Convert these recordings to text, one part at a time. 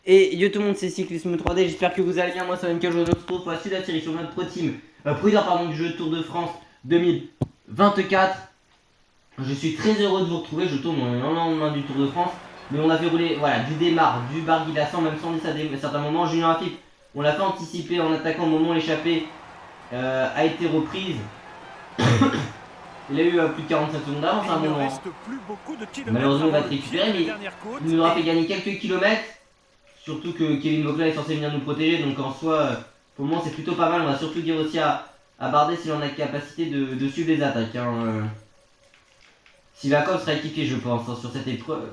Et yo tout le monde, c'est Cyclisme 3D, j'espère que vous allez bien. Moi ça va nickel, je vous retrouve pour la suite de la série sur notre pro team, leader pardon, du jeu Tour de France 2024. Je suis très heureux de vous retrouver, je tourne le lendemain du Tour de France. Mais on avait roulé voilà, du démarre, du Barguil-Lassan, même sans à certains moments. Julien Lafilippe, on l'a fait anticiper en attaquant au moment où l'échappée a été reprise. Il a eu plus de 45 secondes d'avance à un moment. Malheureusement il va être récupéré, mais il nous aura fait gagner quelques kilomètres. Surtout que Kevin Vogla est censé venir nous protéger, donc en soi, pour le moment c'est plutôt pas mal. On va surtout dire aussi à Bardet s'il en a la capacité de suivre les attaques. Sivakov sera équipé, je pense, sur cette épreuve.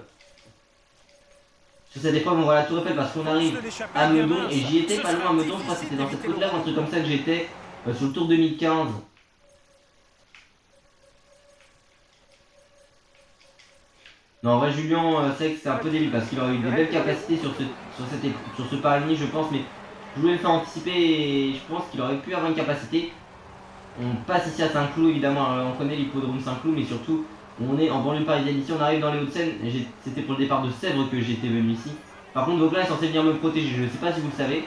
Sur cette épreuve, on va la tout refaire parce qu'on arrive à Meudon, et j'y étais pas loin à Meudon, je crois que c'était dans cette côte-là, un truc comme ça que j'étais, sur le Tour 2015. Non, en vrai, Julien, c'est que c'est un peu débile parce qu'il aurait eu des belles capacités sur ce Paris, je pense, mais je voulais le faire anticiper et je pense qu'il aurait pu avoir une capacité. On passe ici à Saint-Cloud, évidemment, on connaît l'hippodrome Saint-Cloud, mais surtout, on est en banlieue parisienne ici, on arrive dans les Hauts-de-Seine, c'était pour le départ de Sèvres que j'étais venu ici. Par contre, Vauclin est censé venir me protéger, je ne sais pas si vous le savez,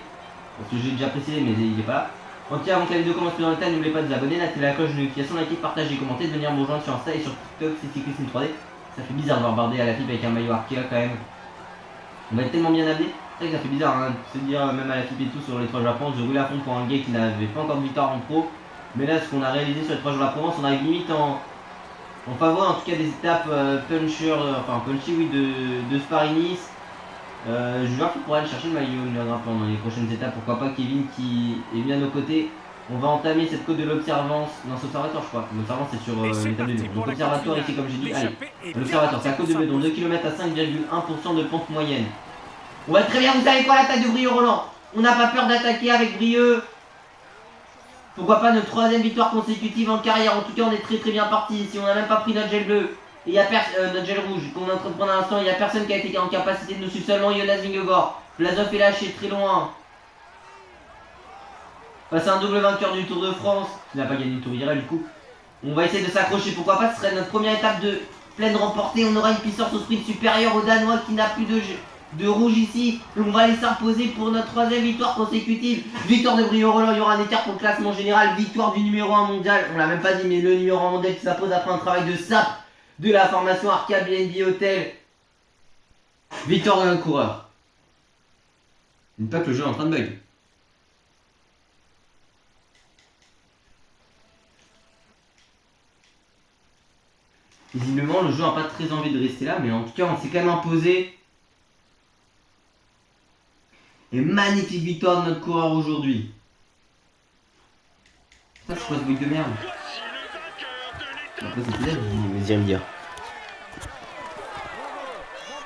parce que j'ai déjà précisé, mais il n'est pas là. En tout cas, avant que la vidéo commence plus dans le détail, n'oubliez pas de vous abonner, d'activer la cloche de notification, liker, partager, commenter, de venir me rejoindre sur Insta et sur TikTok, c'est Cyclisme 3D. Ça fait bizarre de voir Bardet à la FIP avec un maillot Arkea quand même. On va être tellement bien amené. C'est vrai que ça fait bizarre de se dire même à la FIP et tout sur les 3 jours de la Provence, de rouler à fond pour un gars qui n'avait pas encore de victoire en pro. Mais là, ce qu'on a réalisé sur les 3 jours de la Provence, on arrive limite en faveur, en tout cas des étapes punchy oui, de Paris-Nice. Julien pourrait aller chercher le maillot dans les prochaines étapes. Pourquoi pas Kevin qui est bien à nos côtés. On va entamer cette côte de l'Observance. Non, c'est Observatoire, je crois. L'Observance, c'est sur l'étape de Meudon. Donc, Observatoire ici, comme j'ai dit. Allez, l'Observatoire, c'est à côte de Meudon. 2 km à 5,1% de pente moyenne. On va très bien, vous savez quoi, l'attaque de Brieux-Roland. On n'a pas peur d'attaquer avec Brieux. Pourquoi pas notre 3ème victoire consécutive en carrière. En tout cas, on est très bien parti ici. On n'a même pas pris notre gel bleu. Et il y a notre gel rouge qu'on est en train de prendre à l'instant. Il n'y a personne qui a été en capacité de nous suivre, seulement Jonas Vingegaard. Vlasov est lâché très loin. Face à un double vainqueur du Tour de France, qui n'a pas gagné le Tour hier du coup. On va essayer de s'accrocher, pourquoi pas, ce serait notre première étape de plaine remportée. On aura une puissance au sprint supérieure au Danois qui n'a plus de rouge ici. On va aller s'imposer pour notre 3ème victoire consécutive. Victoire de Brieux-Roland, il y aura un écart pour le classement général. Victoire du numéro 1 mondial, on l'a même pas dit, mais le numéro 1 mondial qui s'impose après un travail de sape de la formation Arkea BNB Hotel. Victoire d'un coureur. N'oublie pas que le jeu est en train de bug. Visiblement, le jeu n'a pas très envie de rester là, mais en tout cas, on s'est quand même imposé. Et magnifique victoire de notre coureur aujourd'hui. Ça, c'est quoi ce bruit de merde? Après, c'est peut-être, vous allez me dire.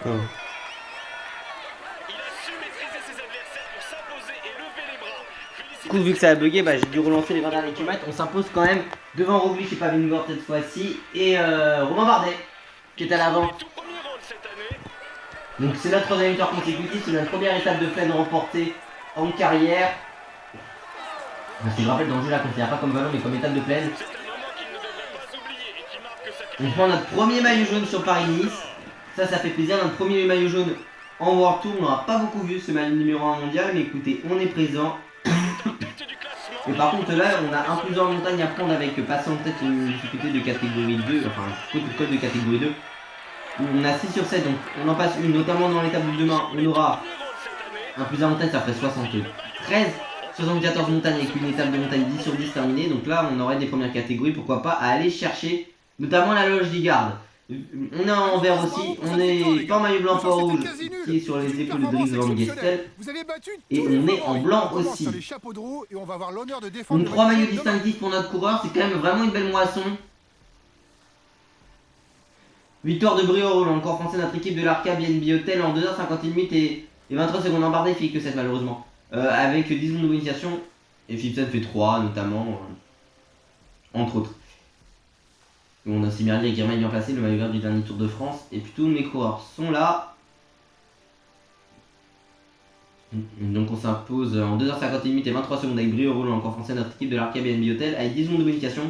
Oh. Du coup, vu que ça a bugué, j'ai dû relancer les 20 derniers kilomètres. On s'impose quand même devant Roglic et pas Vingegaard cette fois-ci. Et Romain Bardet, qui est à l'avant. Donc c'est notre 3ème victoire consécutive, c'est notre première étape de plaine remportée en carrière. Si je rappelle, dans le jeu, là, on ne considère pas comme ballon, mais comme étape de plaine. On prend notre premier maillot jaune sur Paris-Nice. Ça fait plaisir, notre premier maillot jaune en World Tour. On n'aura pas beaucoup vu ce maillot numéro 1 mondial, mais écoutez, on est présent. Et par contre là, on a un plus en montagne à prendre avec passant peut-être une difficulté de catégorie 2, enfin code de catégorie 2. On a 6 sur 7, donc on en passe une, notamment dans l'étape de demain, on aura un plus en montagne, ça ferait 73, 74 montagnes avec une étape de montagne 10 sur 10 terminée. Donc là, on aurait des premières catégories, pourquoi pas, à aller chercher, notamment la loge des gardes. On est en vert aussi, on est pas en maillot blanc, pas rouge, qui est sur les épaules de Dries Van Gestel. Et on est en blanc aussi. Donc 3 maillots distinctifs pour notre coureur, c'est quand même vraiment une belle moisson. Victoire de Brieux-Roland, encore français, notre équipe de l'Arca BNB Hotel en 2h58 et 23 secondes. En Bardet, il fait que 7 malheureusement. Avec 10 secondes de bonification. Et Philipsen fait 3 notamment. Entre autres. On a Simerli et Guirmail bien placé, le maillot vert du dernier Tour de France. Et puis tous mes coureurs sont là. Donc on s'impose en 2h58 et 23 secondes avec Brieux-Roland, encore français, notre équipe de l'Arca BNB Hotel, avec 10 secondes de bonification.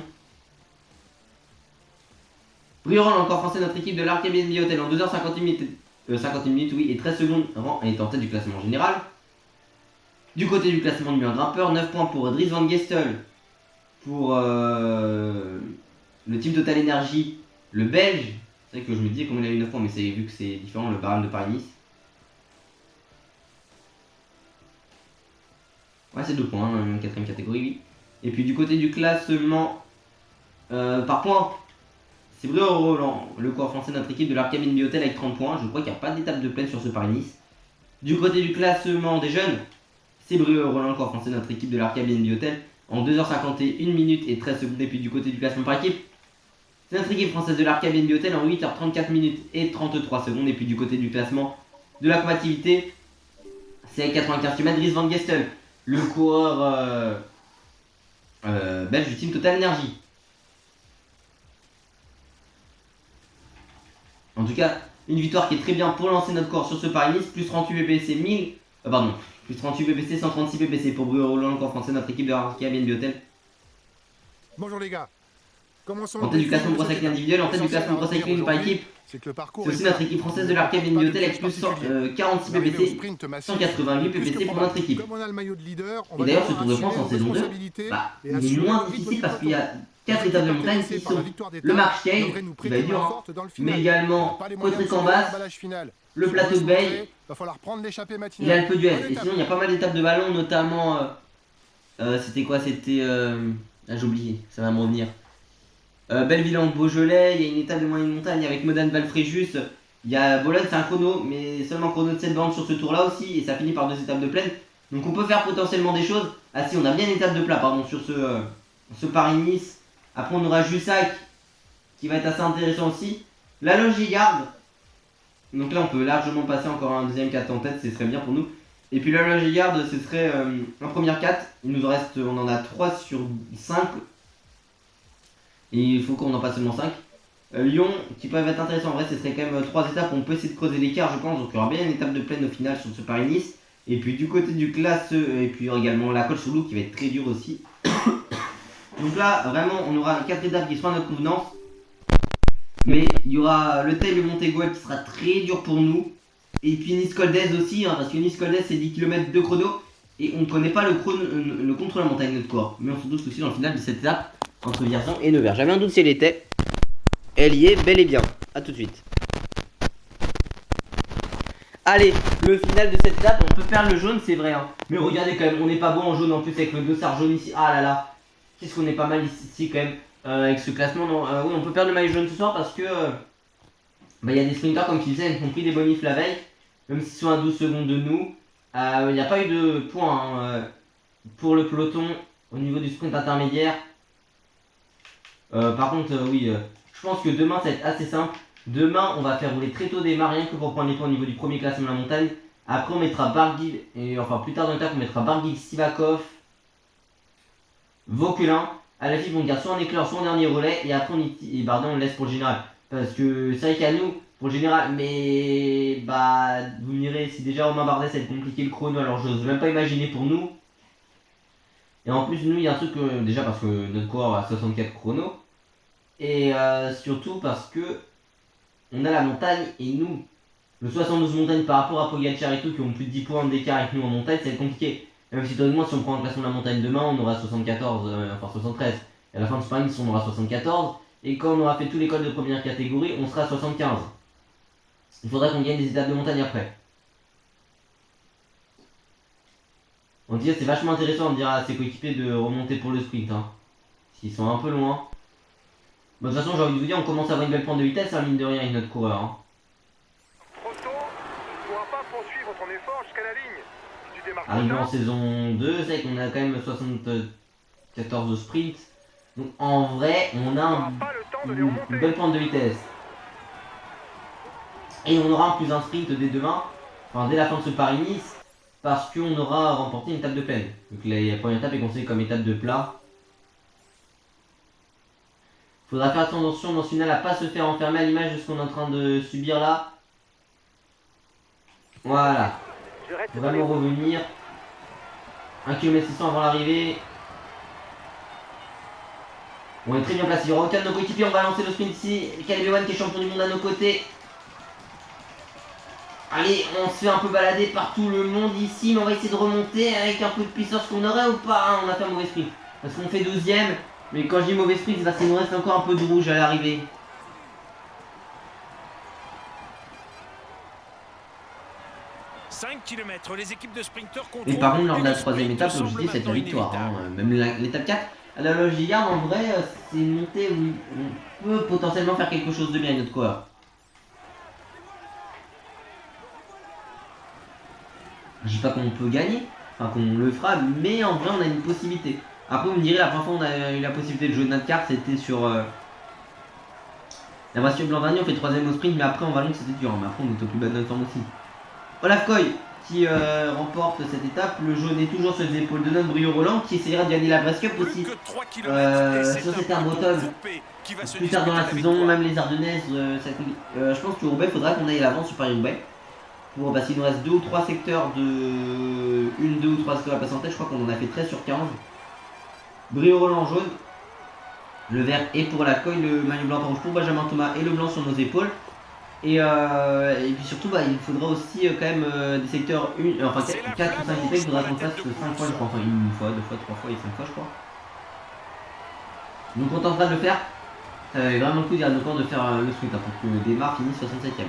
Brieux-Roland, encore français, notre équipe de l'Arca BNB Hotel en 2h58 51 minutes, oui, et 13 secondes est en tête du classement général. Du côté du classement numéro 1 grimpeur, 9 points pour Dries Van Gestel, pour le team Total Energy, le Belge. C'est vrai que je me disais comment il a eu 9 points, mais c'est vu que c'est différent, le barème de Paris-Nice. Ouais, c'est 2 points, hein, 4ème catégorie, oui. Et puis du côté du classement par points, c'est Brio Roland, le coureur français de notre équipe de l'Arcabine Biotel avec 30 points. Je crois qu'il n'y a pas d'étape de plaine sur ce Paris-Nice. Du côté du classement des jeunes, c'est Brio Roland, le coureur français de notre équipe de l'Arcabine Biotel en 2h51 minutes et 13 secondes. Et puis du côté du classement par équipe, c'est notre équipe française de l'Arcabine Biotel en 8h34 minutes et 33 secondes. Et puis du côté du classement de la combativité, c'est avec 95 km Dries Van Gestel, le coureur belge du team Total Energy. En tout cas, une victoire qui est très bien pour lancer notre corps sur ce Paris-Nice. Plus 38 PPC 1000. Plus 38 PPC, 136 PPC pour Brio Roland, le corps français de notre équipe de l'Arcabine Biotel. Bonjour les gars. En tête du classement pro cycling individuel, en tête du classement pro cycling par équipe. C'est aussi notre équipe française de l'Arcabine Biotel avec plus 46 PPC, 188 PPC pour notre équipe. Et d'ailleurs, ce Tour de France en saison 2, il est moins difficile parce qu'il y a 4 étapes de montagne qui sont le Marchkei, qui va être dur, mais également Côte-Cambas, le plateau de Beille et l'Alpe d'Huez. Et sinon, il y a pas mal d'étapes de ballon, notamment. C'était quoi? C'était. J'ai oublié, ça va me revenir. Belleville en Beaujolais, il y a une étape de moyenne montagne avec Modane Valfréjus. Il y a Bologne, c'est un chrono, mais seulement chrono de 7 bandes sur ce tour là aussi, et ça finit par 2 étapes de plaine. Donc on peut faire potentiellement des choses. Ah si, on a bien une étape de plat, pardon, sur ce Paris-Nice. Après on aura Jussac, qui va être assez intéressant aussi. La Longégarde. Donc là on peut largement passer encore un deuxième 4 en tête, ce serait bien pour nous. Et puis la Longégarde, ce serait un premier 4. Il nous en reste, on en a 3 sur 5. Et il faut qu'on en passe seulement 5. Lyon, qui peuvent être intéressants en vrai, ce serait quand même 3 étapes. On peut essayer de creuser l'écart, je pense. Donc il y aura bien une étape de plaine au final sur ce Paris-Nice. Et puis du côté du classe, et puis également la Colle sur Loup qui va être très dure aussi. Donc là, vraiment, on aura 4 étapes qui seront à notre convenance. Mais il y aura le Teil, le Montégouel qui sera très dur pour nous. Et puis Nice-Coldez aussi, hein, parce que Nice-Coldez c'est 10 km de chrono. Et on ne connaît pas le contre la montagne de notre corps. Mais on se doute aussi dans le final de cette étape entre Vierzon et Nevers. J'avais un doute si elle était. Elle y est bel et bien. A tout de suite. Allez, le final de cette étape, on peut perdre le jaune, c'est vrai. Hein. Mais regardez quand même, on n'est pas bon en jaune en plus avec le dossard jaune ici. Ah là là, qu'est-ce qu'on est pas mal ici quand même avec ce classement. Non, oui, on peut perdre le maillot jaune ce soir parce que y a des sprinters comme tu disais, qui ont pris des bonifs la veille. Même s'ils sont à 12 secondes de nous. Il n'y a pas eu de points pour le peloton au niveau du sprint intermédiaire. Par contre, oui, je pense que demain ça va être assez simple. Demain, on va faire rouler très tôt des rien que pour prendre les points au niveau du premier classement de la montagne. Après, on mettra Barguil, et enfin plus tard dans l'étape, on mettra Barguil, Sivakov, Vauquelin. À la fin, on garde soit en éclair, soit en dernier relais. Et après, on laisse pour le général. Parce que c'est vrai qu'à nous, pour le général, mais vous me direz, si déjà Romain Bardet, ça va être compliqué le chrono, alors je n'ose même pas imaginer pour nous. Et en plus, nous, il y a un truc, déjà parce que notre coureur a 64 chronos. Et surtout parce que on a la montagne et nous, le 72 montagne par rapport à Pogacar et tout, qui ont plus de 10 points d'écart avec nous en montagne, ça va être compliqué. Même si théoriquement, si on prend le classement de la montagne demain, on aura 74, enfin 73. Et à la fin de ce Paris, on aura 74. Et quand on aura fait tous les cols de première catégorie, on sera à 75. Il faudra qu'on gagne des étapes de montagne après. On dirait c'est vachement intéressant de dire à ses coéquipiers de remonter pour le sprint. Hein. S'ils sont un peu loin. Bon, de toute façon, j'ai envie de vous dire, on commence à avoir une belle pointe de vitesse, hein, mine de rien, avec notre coureur. Hein. Trop tôt, tu ne pourras pas poursuivre ton effort jusqu'à la ligne. Si tu démarres arrivé en saison 2, c'est qu'on a quand même 74 de sprint. Donc en vrai, on a une belle pointe de vitesse. Et on aura en plus un sprint dès demain, enfin dès la fin de ce Paris-Nice, parce qu'on aura remporté une étape de plaine. Donc la première étape est considérée comme étape de plat. Faudra faire attention dans ce final à pas se faire enfermer à l'image de ce qu'on est en train de subir là. Voilà. Faut vraiment revenir. 1 km 600 avant l'arrivée. On est très bien placé. Il y aura aucun de nos coéquipiers. On va lancer le sprint ici. Caleb Ewan qui est champion du monde à nos côtés. Allez, on se fait un peu balader par tout le monde ici, mais on va essayer de remonter avec un peu de puissance qu'on aurait ou pas, hein. On a fait un mauvais sprint. Parce qu'on fait 12ème, mais quand je dis mauvais sprint, c'est parce qu'il nous reste encore un peu de rouge à l'arrivée. 5 km, les équipes de sprinteurs Et par contre, lors de la 3ème étape, l'objectif c'est la victoire. Hein. Même l'étape 4, à la loge Gilliard, en vrai, c'est une montée où on peut potentiellement faire quelque chose de bien avec notre coureur. Je dis pas qu'on peut gagner, enfin qu'on le fera, mais en vrai on a une possibilité. Après vous me direz, la première fois on a eu la possibilité de jouer notre carte, c'était sur la voiture blanc dernier, on fait 3ème au sprint, mais après en vallon c'était dur, mais après on est au plus bas de notre forme aussi. Olaf Koy qui remporte cette étape, le jaune est toujours sur les épaules de notre Brio Roland qui essayera de gagner la Brest Cup aussi sur cette terre bretonne. Plus tard dans la saison, même les Ardennaises, je pense que Roubaix, il faudra qu'on aille à l'avant sur Paris-Roubaix. Parce qu'il nous reste 2 ou 3 secteurs de 1, 2 ou 3 secteurs à passer en tête, je crois qu'on en a fait 13 sur 15. Brio Roland en jaune, le vert est pour la coille, le maillot blanc en rouge pour Benjamin Thomas et le blanc sur nos épaules. Et puis surtout, il faudra aussi quand même des secteurs 4 ou 5 étapes, il faudra qu'on fasse 5 fois, je crois, enfin 1 fois, 2 fois, 3 fois et 5 fois, je crois. Donc on tentera de le faire. Ça avait vraiment le coup d'y nos de faire le sprint pour que Desmar finisse 67ème.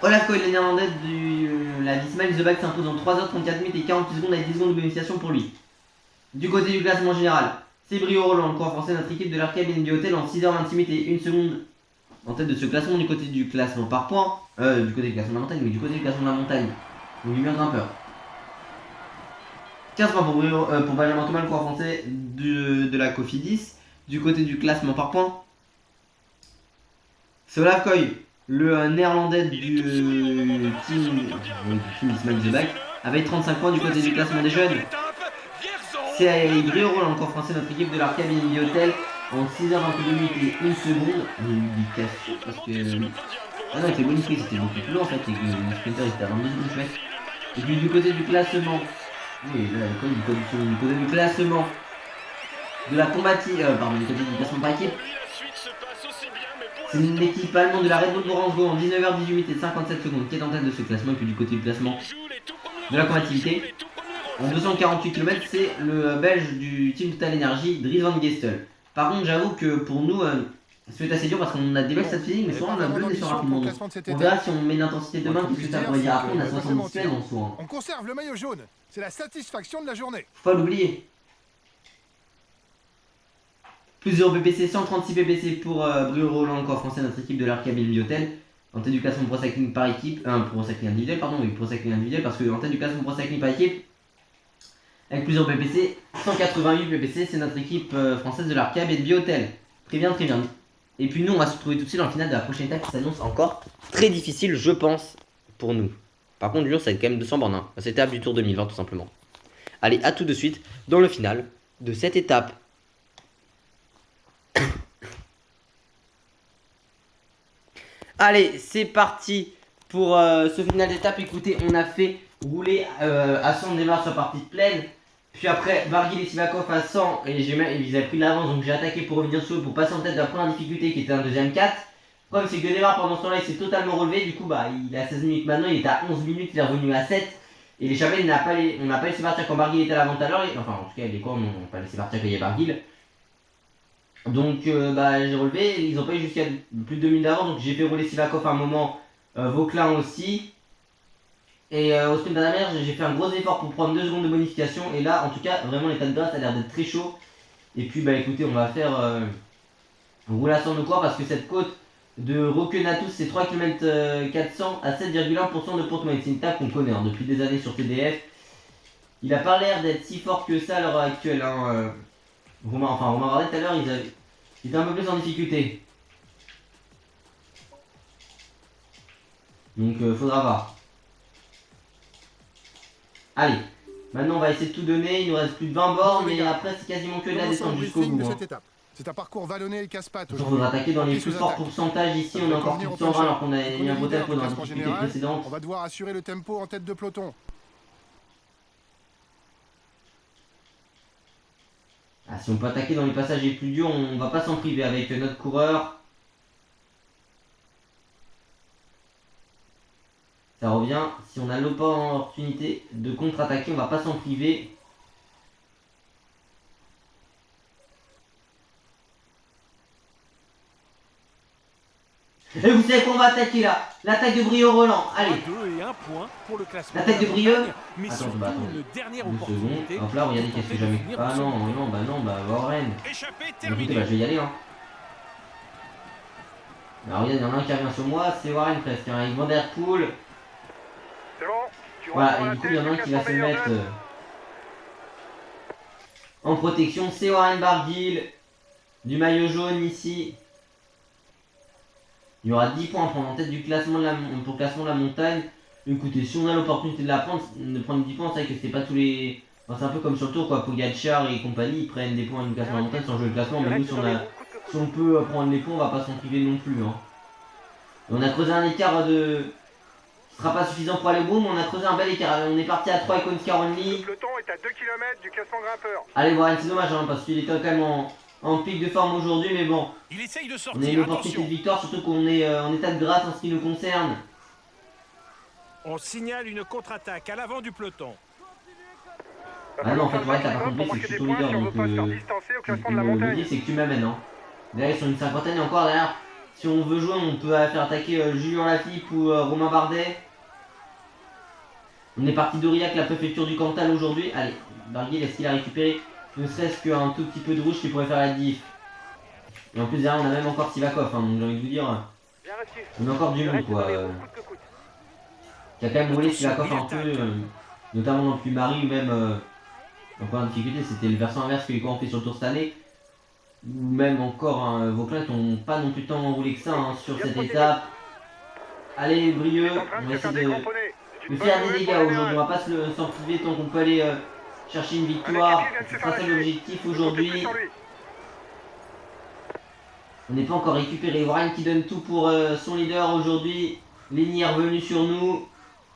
Olaf Koy, le néerlandais de la Visma Isobak s'impose en 3h34 minutes et 48 secondes avec 10 secondes de bénéficiation pour lui. Du côté du classement général, c'est Brio Roland, le coureur français, notre équipe de l'Arcade BNB Hotel en 6h26 minutes et 1 seconde en tête de ce classement. Du côté du classement par points, du côté du classement de la montagne, mais du côté du classement de la montagne, donc du meilleur grimpeur. 15 points pour Benjamin Thomas, le coureur français de la Cofidis. Du côté du classement par points, c'est Olaf Koy, le néerlandais du team Ismail Zebak, avec 35 points du côté du classement des jeunes. C'est Brio Roland, encore français, notre équipe de l'Arcade Mini Hotel, en 6h22 minutes et 1 seconde. Il y a eu des casses parce que. Ah non, avec les bonus prix c'était beaucoup plus long en fait, et que le sprinter était à 22 secondes chouette. Et puis du côté du classement. Oui, là, du côté du classement de la combative. Du côté du classement par équipe. C'est une équipe allemande de la Red Bull Orange en 19h18 minutes et 57 secondes qui est en tête de ce classement. Et puis du côté du classement de la combativité, en 248 km, c'est le belge du team Total Energy, Dries Van Gestel. Par contre, j'avoue que pour nous, c'est assez dur parce qu'on a des belles stats physiques, mais souvent on a besoin d'essuyer rapidement. On verra si on met l'intensité demain, qu'est-ce que ça pourrait dire après. On a 70 semaines en soi. On conserve le maillot jaune, c'est la satisfaction de la journée. Faut pas l'oublier. Plusieurs PPC, 136 PPC pour Brio Roland, encore français, notre équipe de l'Arcade Mini Hotel. En tête du classement Pro Cycling par équipe, Pro Cycling individuel, pardon, oui, Pro Cycling individuel, parce que en tête du classement Pro Cycling par équipe, avec plusieurs PPC, 188 PPC, c'est notre équipe française de l'Arcade Mini Hotel. Très bien, très bien. Et puis nous, on va se retrouver tout de suite dans le final de la prochaine étape qui s'annonce encore très difficile, je pense, pour nous. Par contre, Lyon, ça va être quand même 200 bornes, hein. Cette étape du Tour 2020, tout simplement. Allez, à tout de suite dans le final de cette étape. Allez, c'est parti pour ce final d'étape. Écoutez, on a fait rouler à 100, on démarre sur la partie pleine. Puis après, Barguil et Sivakov à 100, et ils avaient pris l'avance, donc j'ai attaqué pour revenir sur eux, pour passer en tête de la première difficulté qui était un deuxième 4. Le problème, c'est que Neymar, pendant ce temps-là, il s'est totalement relevé. Du coup, il est à 16 minutes maintenant, il est à 11 minutes, il est revenu à 7. Et les Chabelles, on n'a pas laissé partir quand Barguil était à l'avant tout à l'heure. Enfin, en tout cas, les corps n'ont pas laissé partir quand il y a Barguil. Donc j'ai relevé, ils n'ont pas eu jusqu'à plus de 2 minutes d'avance, donc j'ai fait rouler Sivakov à un moment, Vauclin aussi. Et au sprint dernière, j'ai fait un gros effort pour prendre 2 secondes de bonification. Et là, en tout cas, vraiment l'état de grâce a l'air d'être très chaud. Et puis écoutez, on va faire rouler à 100 de quoi, parce que cette côte de Roquenatus, c'est 3 km 400 à 7,1% de pente moyenne. C'est une table qu'on connaît depuis des années sur TDF. Il a pas l'air d'être si fort que ça à l'heure actuelle. Romain Bardet tout à l'heure, il était un peu plus en difficulté. Donc faudra voir. Allez, maintenant on va essayer de tout donner, il nous reste plus de 20 bornes, mais après c'est quasiment que de la descente jusqu'au bout. C'est un parcours vallonné et casse-pattes. Il faudra attaquer dans les plus forts pourcentages ici, on a encore plus de 120 alors qu'on a mis un beau tempo dans la difficulté précédente. On va devoir assurer le tempo en tête de peloton. Si on peut attaquer dans les passages les plus durs, on va pas s'en priver avec notre coureur. Ça revient. Si on a l'opportunité de contre-attaquer, on va pas s'en priver. Et vous savez qu'on va attaquer là. L'attaque de Brio-Roland. Allez. 2 et 1 point pour le classement. L'attaque de Brieux. Mais Attends, surtout bah, attends. une dernière 2 opportunité. secondes. Hop là, regardez qu'est-ce que j'avais. Ah non, non, bah Warren. Échappé, Écoutez, terminé. bah, je vais y aller. Hein. Alors regarde, il y en a un qui revient sur moi, c'est Warren presque. Hein, avec Van Der Poel. C'est bon, tu Voilà, reprends et la du coup, tête, il y en a un tu qui va casses se ton meilleur mettre jeune. en protection. C'est Warren Barguil. Du maillot jaune ici. Il y aura 10 points à prendre en tête du classement pour le classement de la montagne. Écoutez, si on a l'opportunité de prendre 10 points, c'est vrai que c'est pas tous les. Enfin, c'est un peu comme sur le tour quoi, Pogacar et compagnie, ils prennent des points du classement de la montagne sans jouer le classement, mais nous si on peut prendre les points, on va pas s'en priver non plus. Hein. Et on a creusé un écart de. Ce sera pas suffisant pour aller au bout, mais on a creusé un bel écart. On est parti à 3 avec Oscar Le Only. peloton est à 2 km du classement grimpeur. Allez Warren, c'est dommage hein, parce qu'il était quand même en pic de forme aujourd'hui, mais bon. Il essaye de On a une sortir. opportunité Attention. de victoire, surtout qu'on est en état de grâce en ce qui nous concerne. On signale une contre-attaque à l'avant du peloton. Ah non, en fait, ouais, t'as pas compris, c'est que je suis ton leader, donc le deal, c'est que tu m'amènes. Hein. Derrière, ils sont une cinquantaine, et encore derrière, si on veut jouer, on peut faire attaquer Julien Lafilippe ou Romain Bardet. On est parti d'Aurillac, la préfecture du Cantal aujourd'hui. Allez, Barguil, est-ce qu'il a récupéré ne serait-ce qu'un tout petit peu de rouge qui pourrait faire la diff. Et en plus, derrière, on a même encore Sivakov, hein, donc j'ai envie de vous dire, on a encore du monde, quoi. Qui a quand même roulé Sivakov un peu, notamment dans le Puy-Marie ou même. En première difficulté, c'était le versant inverse que les coureurs ont fait sur le tour cette année. Ou même encore, hein, Vauclin n'ont pas non plus tant roulé que ça hein, sur cette étape. Allez, Brieux, on va essayer de faire des dégâts aujourd'hui. On va pas s'en priver tant qu'on peut aller chercher une victoire. C'est pas ça l'objectif aujourd'hui. On n'est pas encore récupéré. Warren qui donne tout pour son leader aujourd'hui. Lenny est revenu sur nous.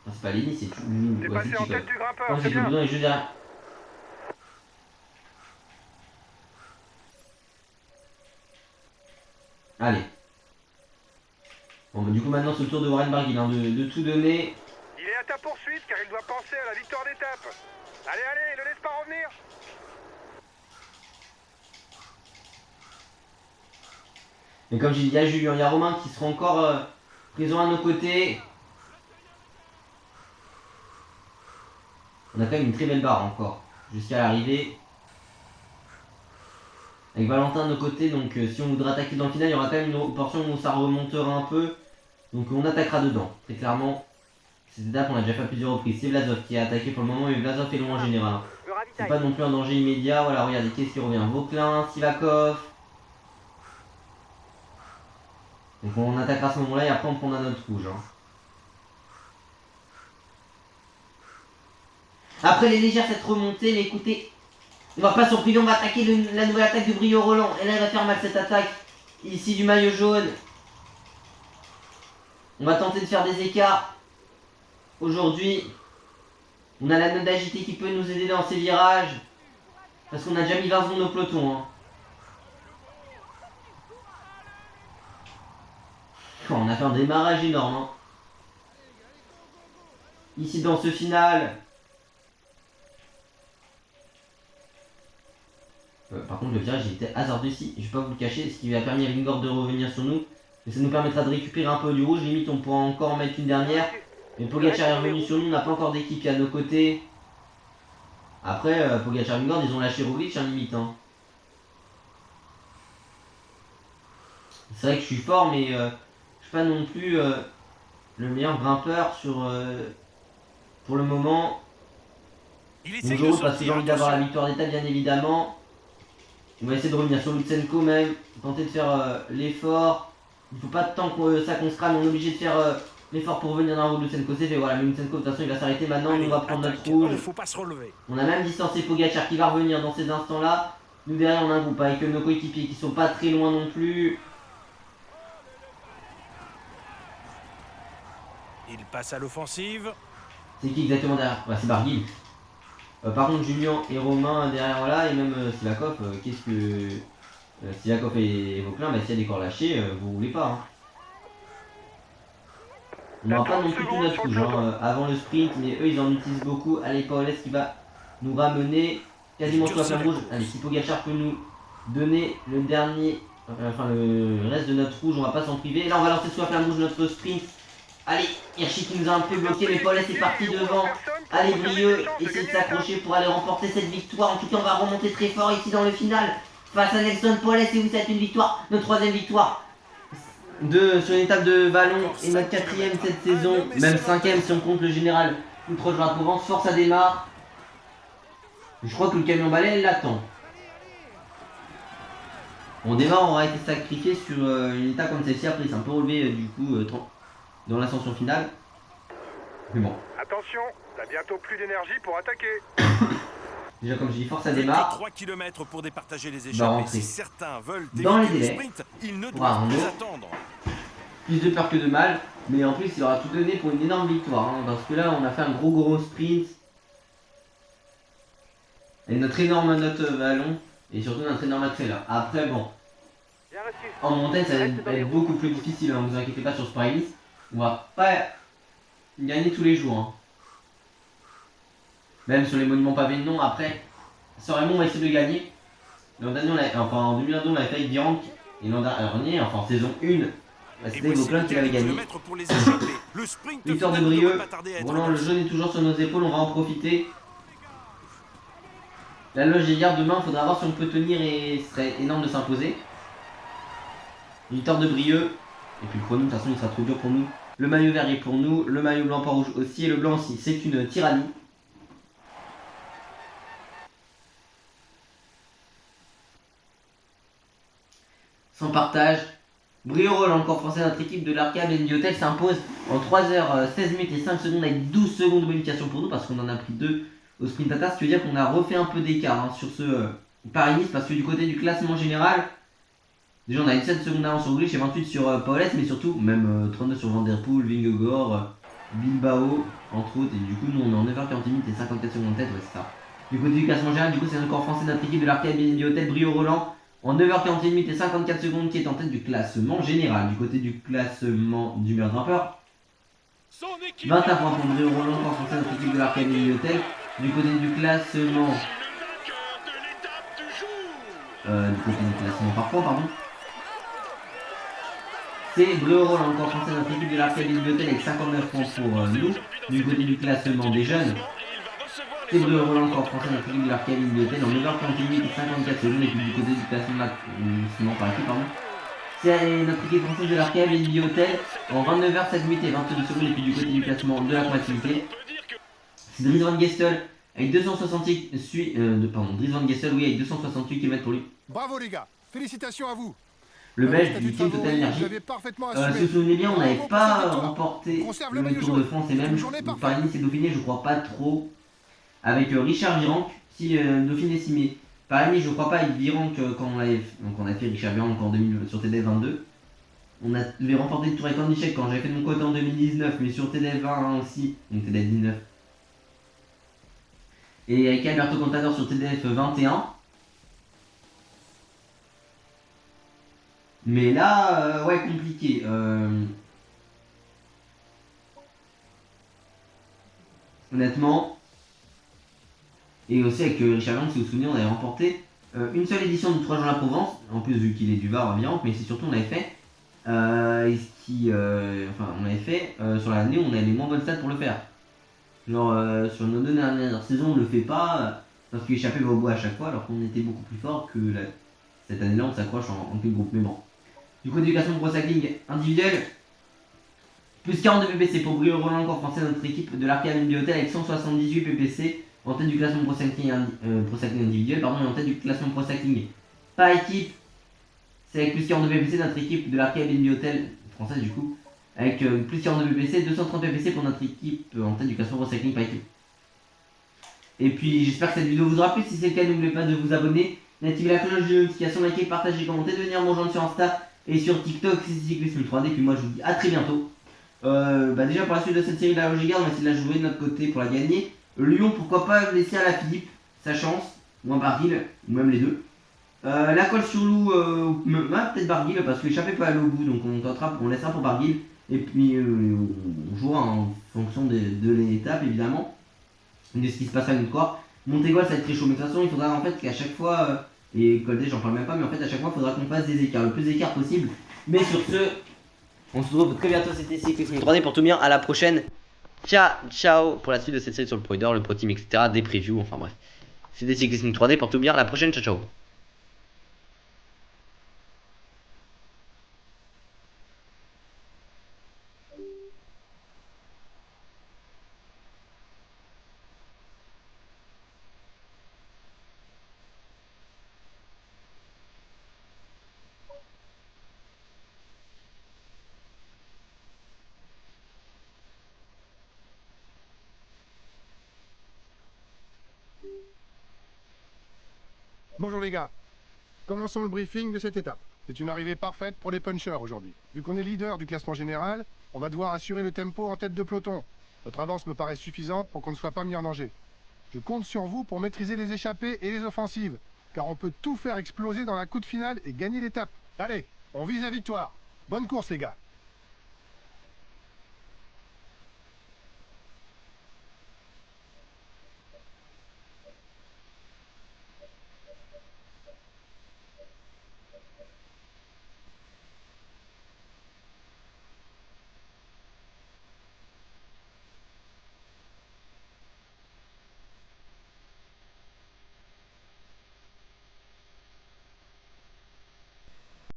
Enfin, c'est pas Lenny, c'est tout. T'es passé en tête du grimpeur, Non, c'est c'est bien. Boudon et juste derrière. Allez. Bon bah du coup maintenant c'est le tour de Warren Barguil hein, de tout donner. Il est à ta poursuite car il doit penser à la victoire d'étape. Allez, allez, ne laisse pas revenir. Mais comme j'ai dit, il y a Julien, il y a Romain qui seront encore présents à nos côtés. On a quand même une très belle barre encore jusqu'à l'arrivée. Avec Valentin de nos côtés, donc si on voudrait attaquer dans le final, il y aura quand même une portion où ça remontera un peu. Donc on attaquera dedans, très clairement. Cette étape on l'a déjà fait à plusieurs reprises. C'est Vlasov qui a attaqué pour le moment, mais Vlasov est loin en général. C'est pas non plus un danger immédiat. Voilà, regardez, qu'est-ce qui revient? Vauclin, Sivakov. Donc on attaquera à ce moment-là et après on prendra notre rouge. Hein. Après les légères cette remontée, mais écoutez, on va pas s'en priver, on va attaquer la nouvelle attaque de Brio-Roland. Et là elle va faire mal cette attaque, ici du maillot jaune. On va tenter de faire des écarts. Aujourd'hui, on a la note d'agité qui peut nous aider dans ces virages. Parce qu'on a déjà mis 20 secondes au peloton. Hein. On a fait un démarrage énorme. Hein. Ici dans ce final. Par contre le virage il était hasardeux ici, je vais pas vous le cacher, ce qui a permis à Vingord de revenir sur nous. Et ça nous permettra de récupérer un peu du rouge, limite on pourra encore en mettre une dernière. Mais Pogacar est revenu sur nous, on n'a pas encore d'équipe à nos côtés. Après Pogacar et Vingord ils ont lâché Roglic hein, limite. Hein. C'est vrai que je suis fort mais je suis pas non plus le meilleur grimpeur sur pour le moment. Bonjour parce que j'ai envie d'avoir la victoire d'étape bien évidemment. On va essayer de revenir sur Lutsenko même, tenter de faire l'effort. Il faut pas tant que ça qu'on se crame, on est obligé de faire l'effort pour revenir dans la roue de Lutsenko. C'est fait, voilà, mais Lutsenko de toute façon il va s'arrêter maintenant, nous on va prendre notre rouge. Faut pas se relever. On a même distancé Pogacar qui va revenir dans ces instants-là. Nous derrière on a un groupe avec nos coéquipiers qui sont pas très loin non plus. Il passe à l'offensive. C'est qui exactement derrière? Bah, c'est Barguil. Par contre Julien et Romain derrière là et même Sivakov, qu'est-ce que Sivakov et Vauclin, bah, s'il y a des corps lâchés, vous roulez pas. Hein. On n'aura pas non plus tout notre rouge avant le sprint, mais eux ils en utilisent beaucoup. Allez, Paoles qui va nous ramener quasiment sous la flamme rouge. Allez, si Pogacar peut nous donner le dernier, enfin le reste de notre rouge, on va pas s'en priver. Et là on va lancer sous la flamme rouge notre sprint. Allez, Hirschi qui nous a un peu bloqué, mais Paoles est parti devant. Allez, Brieux, essaye de s'accrocher pour aller remporter cette victoire. En tout cas, on va remonter très fort ici dans le final. Face à Nelson Paoles, et oui, c'est une victoire, notre 3ème victoire sur une étape de Vallon et notre 4ème cette saison, même 5ème si on compte le général Outre de la Provence. Force à démarre. Je crois que le camion balai l'attend. On démarre, aura été sacrifié sur une étape comme celle-ci. Après, c'est un peu relevé du coup dans l'ascension finale. Mais bon. Attention, t'as bientôt plus d'énergie pour attaquer. Déjà, comme je dis, force à démarre. 3 km pour départager les Va échappées. rentrer Si certains veulent dans les éviter le délais. sprint, ils ne Pour doivent plus Arnaud. attendre. Plus de peur que de mal. Mais en plus, il aura tout donné pour une énorme victoire. Parce que là, on a fait un gros sprint. Et notre énorme note Vallon. Et surtout notre énorme accélère. Après, bon. Bien reçu. En montagne, ça va Reste dans les être roues. beaucoup plus difficile. Ne vous inquiétez pas sur ce Paris. On va pas gagner tous les jours. Même sur les monuments pavés, non. Après, Soremont va essayer de gagner. L'an dernier, en 2022, on l'avait fait avec Virenque. Et l'an dernier, en saison 1, c'était Vauclin qui l'avait gagné. Pour les échappées. Le sprint Victoire de final ne Brieux. doit pas tarder à être Roland, le lancé. jaune est toujours sur nos épaules, on va en profiter. La loge des gardes demain, il faudra voir si on peut tenir et ce serait énorme de s'imposer. Victoire de Brieux. Et puis le chrono, de toute façon, il sera trop dur pour nous. Le maillot vert est pour nous, le maillot blanc pas rouge aussi, et le blanc aussi. C'est une tyrannie. Sans partage. Brieux-Roland, encore français, notre équipe de l'Arcade et Hotel s'impose en 3h16 minutes et 5 secondes avec 12 secondes de bonification pour nous parce qu'on en a pris 2 au sprint attaque. Ce qui veut dire qu'on a refait un peu d'écart sur ce Paris-Nice parce que du côté du classement général, déjà on a 17 secondes d'avance sur Glich et 28 sur Paoles, mais surtout même 32 sur Van Der Poel, Vingegaard, Bilbao entre autres. Et du coup, nous on est en 9h40 minutes et 54 secondes de tête, ouais, c'est ça. Du côté du classement général, du coup, c'est encore français, notre équipe de l'Arcade et Hotel, Brieux-Roland. En 9h41 minutes et 54 secondes qui est en tête du classement général. Du côté du classement du meilleur grimpeur, 21 points pour Brieux-Roland, encore français, notre équipe de l'Arcadie et Hôtel. Du côté du classement, par points, pardon, c'est Brieux-Roland, encore français, notre équipe de l'Arcadie et Hôtel avec 59 points pour nous. Du côté du classement des jeunes, c'est Brieux-Roland, encore français, notre équipe de l'Arcadie et Hôtel en 9h41 et 54 secondes. Et puis du côté du classement par équipe, pardon, c'est notre équipe française de l'Arcade et Hôtel en 29h7 minutes et 22 secondes. Et puis du côté du classement de la combativité, c'est Dries Van Gestel avec 268 Dries Van Gestel, oui, avec 268 km pour lui. Bravo les gars, félicitations à vous. Le belge du team Total Energy. Si vous vous souvenez bien, on n'avait pas remporté le Tour de France et même Paris-Nice et Dauphiné, je crois pas trop. Avec Richard Virenque, si Dauphiné s'y met. Paris-Nice, je crois pas avec Virenque quand on avait fait Richard Virenque en 2000 sur TDF 22. On avait remporté le Tour avec Cornichek quand j'avais fait mon côté en 2019, mais sur TDF 21 aussi, donc TDF 19. Et avec Alberto Contador sur TDF 21. Mais là, ouais, compliqué. Honnêtement. Et aussi avec Richard Virenque, si vous vous souvenez, on avait remporté une seule édition du 3 jours la Provence. En plus, vu qu'il est du Var, Virenque, mais c'est surtout on avait fait. On avait fait sur l'année où on avait les moins bonnes stats pour le faire. Genre sur nos deux dernières saisons, on le fait pas parce qu'échapper va au bout à chaque fois, alors qu'on était beaucoup plus fort que cette année-là, on s'accroche en queue de groupe. Mais bon. Du côté du classement de Pro Cycling individuel, plus 42 PPC pour Brieux-Roland, encore français, notre équipe de l'Arcade Bibliothèque avec 178 PPC en tête du classement Pro Cycling individuel, pardon, et en tête du classement Pro Cycling par équipe. C'est avec plus 42 PPC notre équipe de l'Arcade Bibliothèque française du coup. Avec plus 42 PPC, 230 PPC pour notre équipe en tête du classement Pro Cycling par équipe. Et puis j'espère que cette vidéo vous aura plu. Si c'est le cas, n'oubliez pas de vous abonner, d'activer la cloche de notification, liker, partager, commenter, de venir me rejoindre sur Insta et sur TikTok, c'est Cyclisme 3D. Et puis moi je vous dis à très bientôt. Déjà pour la suite de cette série de la Logigarde, on va essayer de la jouer de notre côté pour la gagner. Lyon, pourquoi pas laisser à la Philippe sa chance, ou un Barguil, ou même les deux. La colle sur loup, peut-être Barguil parce que l'échappée peut aller au bout, donc on laissera pour Barguil. Et puis on jouera en fonction de l'étape évidemment, de ce qui se passera à notre corps. Montegoal ça va être très chaud, mais de toute façon il faudra en fait qu'à chaque fois, et Coldé j'en parle même pas, mais en fait à chaque fois il faudra qu'on fasse des écarts, le plus d'écarts possible. Mais sur ce, on se retrouve très bientôt, c'était Cyclisme 3D pour tout bien, à la prochaine. Ciao, ciao pour la suite de cette série sur le Pro le Pro Team, etc. Des previews, enfin bref. C'était Cyclisme 3D pour tout bien, à la prochaine, ciao ciao. Bonjour les gars. Commençons le briefing de cette étape. C'est une arrivée parfaite pour les punchers aujourd'hui. Vu qu'on est leader du classement général, on va devoir assurer le tempo en tête de peloton. Notre avance me paraît suffisante pour qu'on ne soit pas mis en danger. Je compte sur vous pour maîtriser les échappées et les offensives, car on peut tout faire exploser dans la course finale et gagner l'étape. Allez, on vise la victoire. Bonne course les gars.